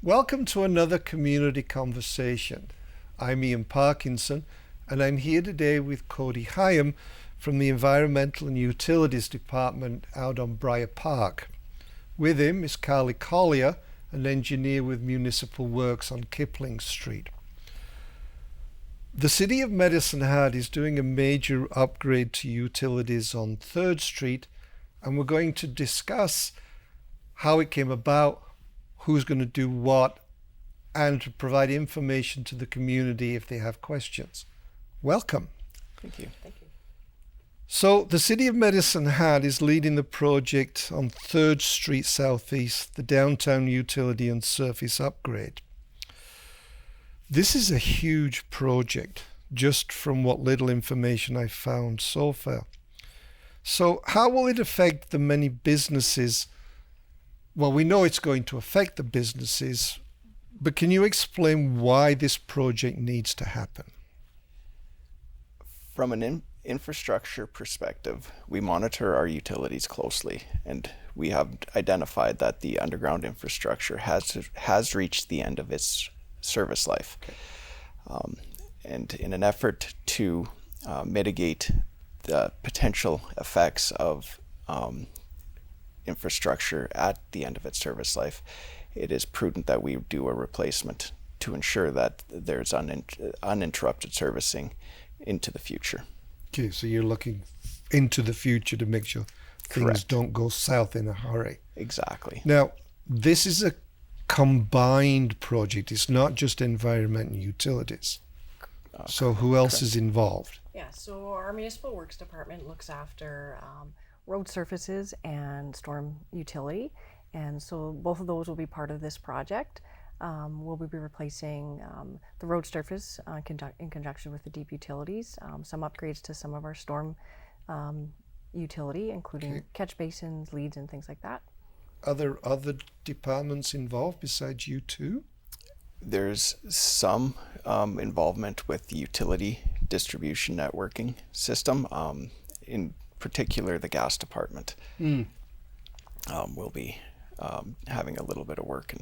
Welcome to another community conversation. I'm Ian Parkinson, and I'm here today with Cody Hyam from the Environmental and Utilities Department out on Briar Park. With him is Carly Collier, an engineer with Municipal Works on Kipling Street. The City of Medicine Hat is doing a major upgrade to utilities on 3rd Street, and we're going to discuss how it came about, who's going to do what, and to provide information to the community if they have questions. Welcome. Thank you. Thank you. So the City of Medicine Hat is leading the project on 3rd Street Southeast, the downtown utility and surface upgrade. This is a huge project, just from what little information I've found so far. So how will it affect the many businesses? Well, we know it's going to affect the businesses, but can you explain why this project needs to happen? From an infrastructure perspective, we monitor our utilities closely, and we have identified that the underground infrastructure has reached the end of its service life. Okay. And in an effort to mitigate the potential effects of infrastructure at the end of its service life, it is prudent that we do a replacement to ensure that there's uninterrupted servicing into the future. Okay, so you're looking into the future to make sure things Correct. Don't go south in a hurry. Exactly. Now, this is a combined project. It's not just environment and utilities. So who else is involved? Yeah, so our Municipal Works Department looks after road surfaces and storm utility, and so both of those will be part of this project. We'll be replacing the road surface in conjunction with the deep utilities, some upgrades to some of our storm utility, including catch basins, leads, and things like that. Are there other departments involved besides you two? There's some involvement with the utility distribution networking system, in particular the gas department. Will be having a little bit of work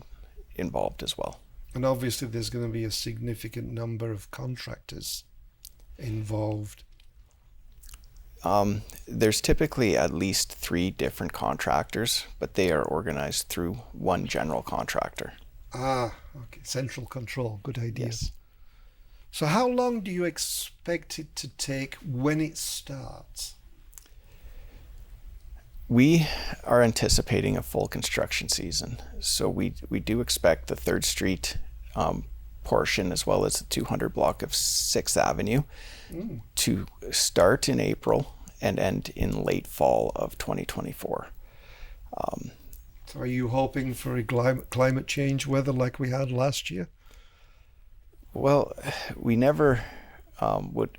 involved as well. And obviously there's going to be a significant number of contractors involved. There's typically at least 3 different contractors, but they are organized through one general contractor. Ah, okay. Central control. Good idea. Yes. So how long do you expect it to take when it starts? We are anticipating a full construction season. So we do expect the 3rd Street portion, as well as the 200 block of 6th Avenue, to start in April and end in late fall of 2024. So are you hoping for a climate change weather like we had last year? Well, we never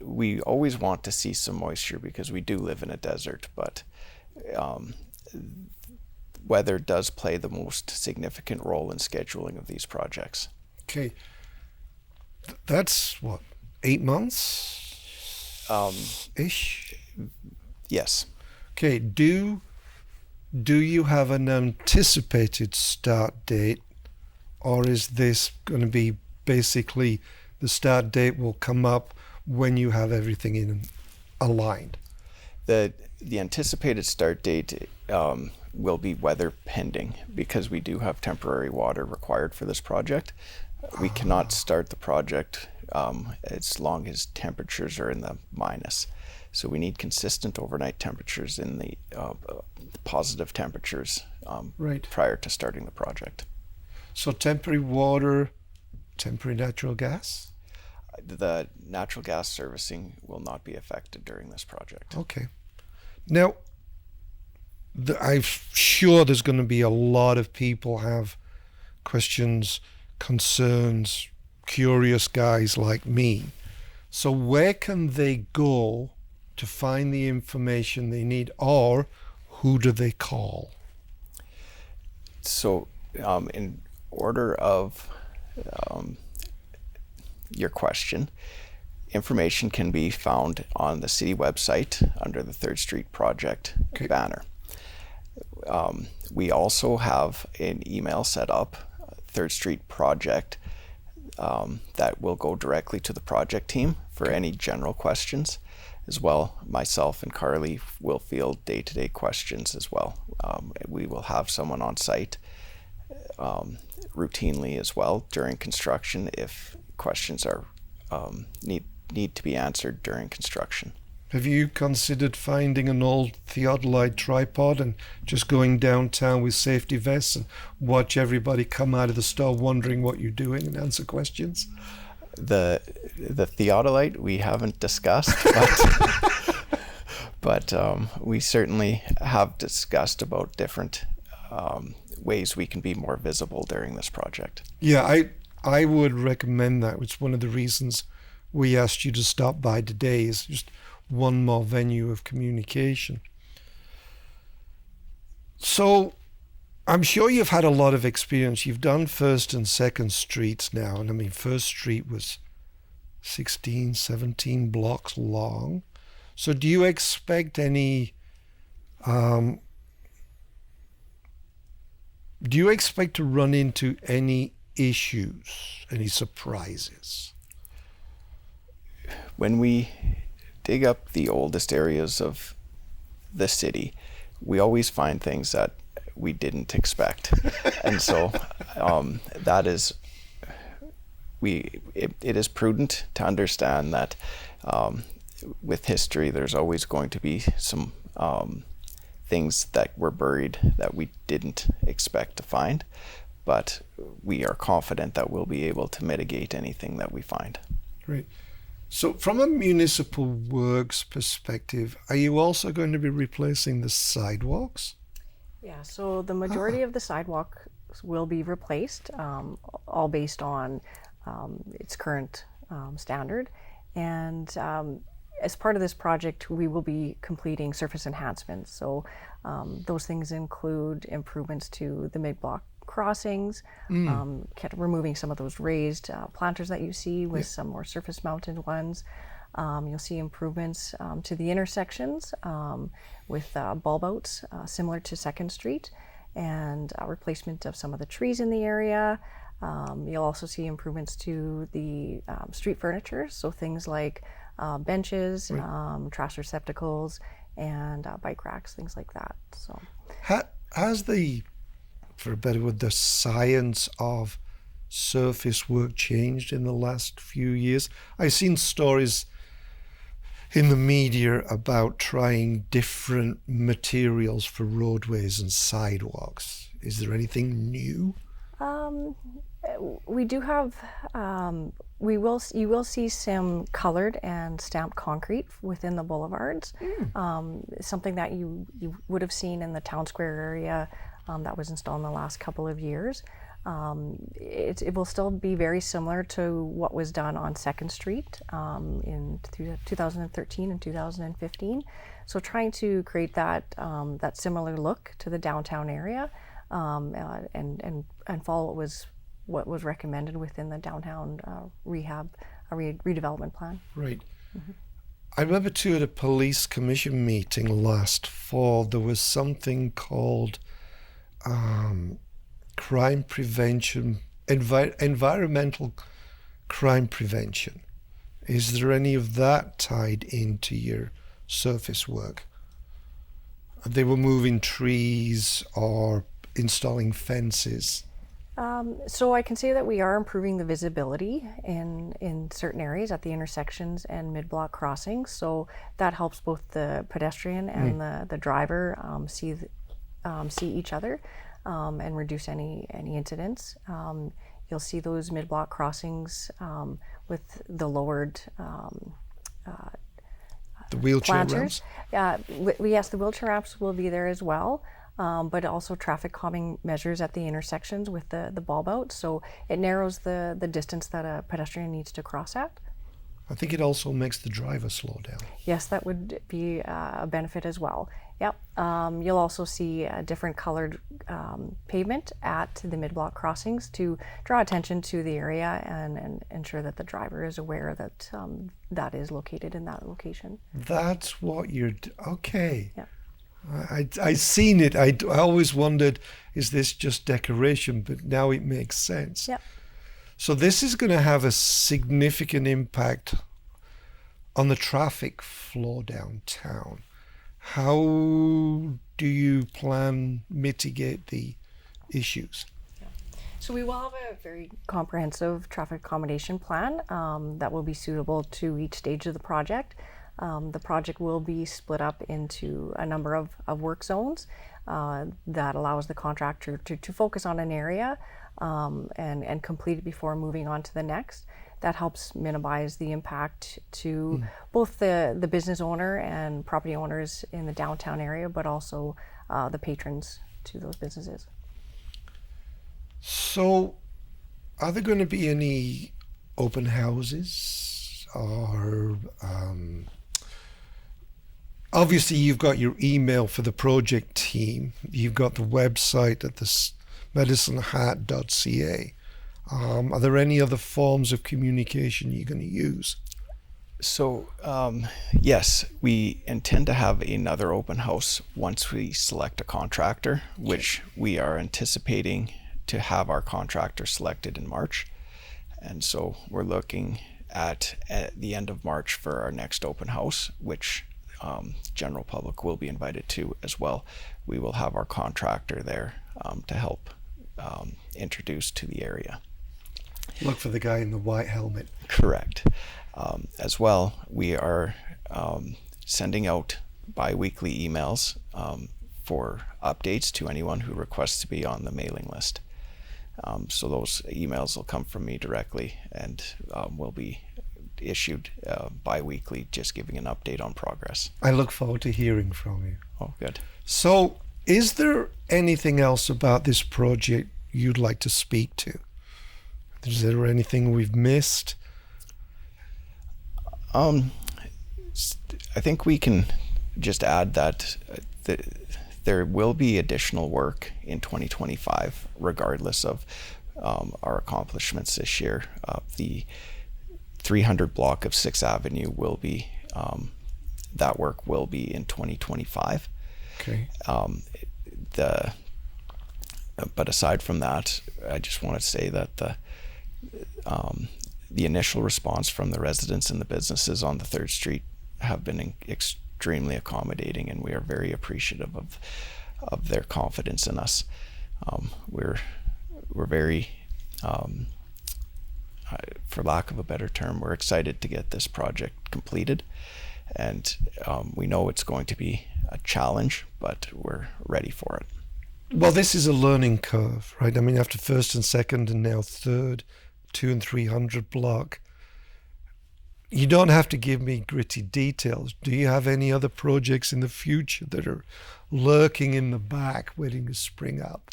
we always want to see some moisture because we do live in a desert, but weather does play the most significant role in scheduling of these projects. Okay. That's what, 8 months? Ish? Yes. Okay, do you have an anticipated start date, or is this going to be basically the start date will come up when you have everything aligned? The anticipated start date will be weather pending because we do have temporary water required for this project. We cannot start the project as long as temperatures are in the minus. So we need consistent overnight temperatures in the positive temperatures prior to starting the project. So temporary water, temporary natural gas? The natural gas servicing will not be affected during this project. Okay. Now, I'm sure there's going to be a lot of people have questions, concerns, curious guys like me. So where can they go to find the information they need, or who do they call? So in order of your question, information can be found on the city website under the 3rd Street Project banner. We also have an email set up 3rd Street project that will go directly to the project team for any general questions. As well, myself and Carly will field day-to-day questions as well. We will have someone on site routinely as well during construction if questions are need to be answered during construction. Have you considered finding an old theodolite tripod and just going downtown with safety vests and watch everybody come out of the store wondering what you're doing and answer questions? The theodolite we haven't discussed, but we certainly have discussed about different ways we can be more visible during this project. Yeah, I would recommend that. It's one of the reasons we asked you to stop by today, is just one more venue of communication. So I'm sure you've had a lot of experience. You've done 1st and 2nd Streets now. And I mean, 1st Street was 16, 17 blocks long. So do you expect any, do you expect to run into any issues, any surprises? When we dig up the oldest areas of the city, we always find things that we didn't expect. And so that is, it is prudent to understand that with history, there's always going to be some things that were buried that we didn't expect to find, but we are confident that we'll be able to mitigate anything that we find. Great. So from a municipal works perspective, are you also going to be replacing the sidewalks? Yeah, so the majority of the sidewalks will be replaced, all based on its current standard. And as part of this project, we will be completing surface enhancements. So those things include improvements to the mid-block crossings, removing some of those raised planters that you see with some more surface mounted ones. You'll see improvements to the intersections with bulb outs similar to 2nd Street, and replacement of some of the trees in the area. You'll also see improvements to the street furniture, so things like benches, trash receptacles, and bike racks, things like that. So, has for a better word, the science of surface work changed in the last few years? I've seen stories in the media about trying different materials for roadways and sidewalks. Is there anything new? We do have, you will see some colored and stamped concrete within the boulevards. Something that you would have seen in the town square area that was installed in the last couple of years. It will still be very similar to what was done on 2nd Street in 2013 and 2015. So trying to create that that similar look to the downtown area, and follow what was recommended within the downtown redevelopment plan. Right. I remember too, at a police commission meeting last fall, there was something called crime prevention, environmental crime prevention. Is there any of that tied into your surface work? They were moving trees or installing fences. So I can say that we are improving the visibility in certain areas at the intersections and mid-block crossings. So that helps both the pedestrian and the driver see each other and reduce any incidents. You'll see those mid-block crossings with the lowered the wheelchair planters. ramps? Yes, the wheelchair ramps will be there as well. But also traffic calming measures at the intersections with the bulb out, so it narrows the distance that a pedestrian needs to cross at. I think it also makes the driver slow down. Yes, that would be a benefit as well. Yep. You'll also see a different colored pavement at the mid-block crossings to draw attention to the area and ensure that the driver is aware that that is located in that location. That's what you're... Okay. Yeah. I seen it. I always wondered, is this just decoration? But now it makes sense. Yep. So this is going to have a significant impact on the traffic flow downtown. How do you plan mitigate the issues? So we will have a very comprehensive traffic accommodation plan that will be suitable to each stage of the project. The project will be split up into a number of work zones that allows the contractor to focus on an area and complete it before moving on to the next. That helps minimize the impact to both the business owner and property owners in the downtown area, but also the patrons to those businesses. So, are there going to be any open houses? Or obviously, you've got your email for the project team. You've got the website at the medicinehat.ca. Are there any other forms of communication you're going to use? So, yes, we intend to have another open house once we select a contractor, which we are anticipating to have our contractor selected in March. And so we're looking at the end of March for our next open house, which general public will be invited to as well. We will have our contractor there to help introduce to the area. Look for the guy in the white helmet. Correct. As well, we are sending out bi-weekly emails for updates to anyone who requests to be on the mailing list. So those emails will come from me directly and will be issued bi-weekly, just giving an update on progress. I look forward to hearing from you. Oh, good. So, is there anything else about this project you'd like to speak to? Is there anything we've missed? I think we can just add that there will be additional work in 2025, regardless of our accomplishments this year. The 300 block of 6th Avenue will be, that work will be in 2025. Okay. But aside from that, I just want to say that the initial response from the residents and the businesses on the 3rd Street have been extremely accommodating, and we are very appreciative of their confidence in us. We're very, for lack of a better term, we're excited to get this project completed, and we know it's going to be a challenge, but we're ready for it. Well, this is a learning curve, right? I mean, after 1st and 2nd and now 3rd, 200 and 300 block, you don't have to give me gritty details. Do you have any other projects in the future that are lurking in the back waiting to spring up?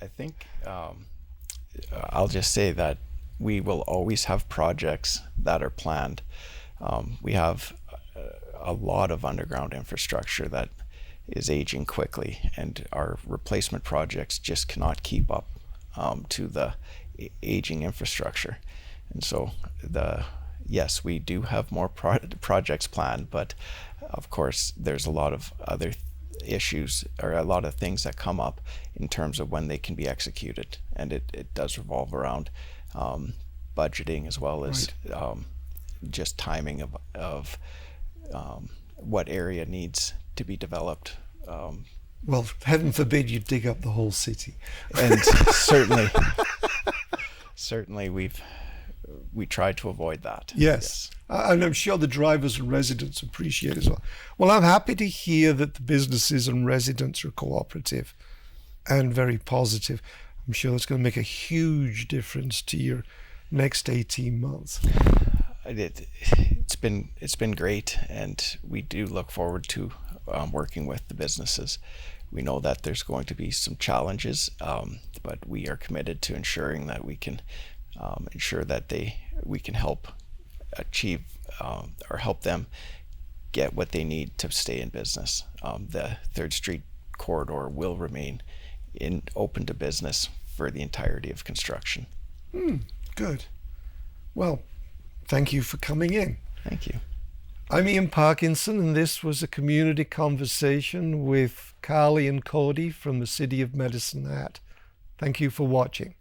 I think I'll just say that we will always have projects that are planned. We have a lot of underground infrastructure that is aging quickly, and our replacement projects just cannot keep up to the aging infrastructure. And so yes, we do have more projects planned, but of course there's a lot of other issues or a lot of things that come up in terms of when they can be executed, and it does revolve around budgeting as well as just timing of what area needs to be developed. Well, heaven forbid you dig up the whole city. And certainly we try to avoid that. Yes. And I'm sure the drivers and residents appreciate it as well. Well, I'm happy to hear that the businesses and residents are cooperative and very positive. I'm sure it's going to make a huge difference to your next 18 months. It's been great, and we do look forward to working with the businesses. We know that there's going to be some challenges, but we are committed to ensuring that we can ensure that we can help achieve or help them get what they need to stay in business. The 3rd Street corridor will remain open to business for the entirety of construction. Good. Well, thank you for coming in. Thank you. I'm Ian Parkinson, and this was a community conversation with Carly and Cody from the City of Medicine Hat. Thank you for watching.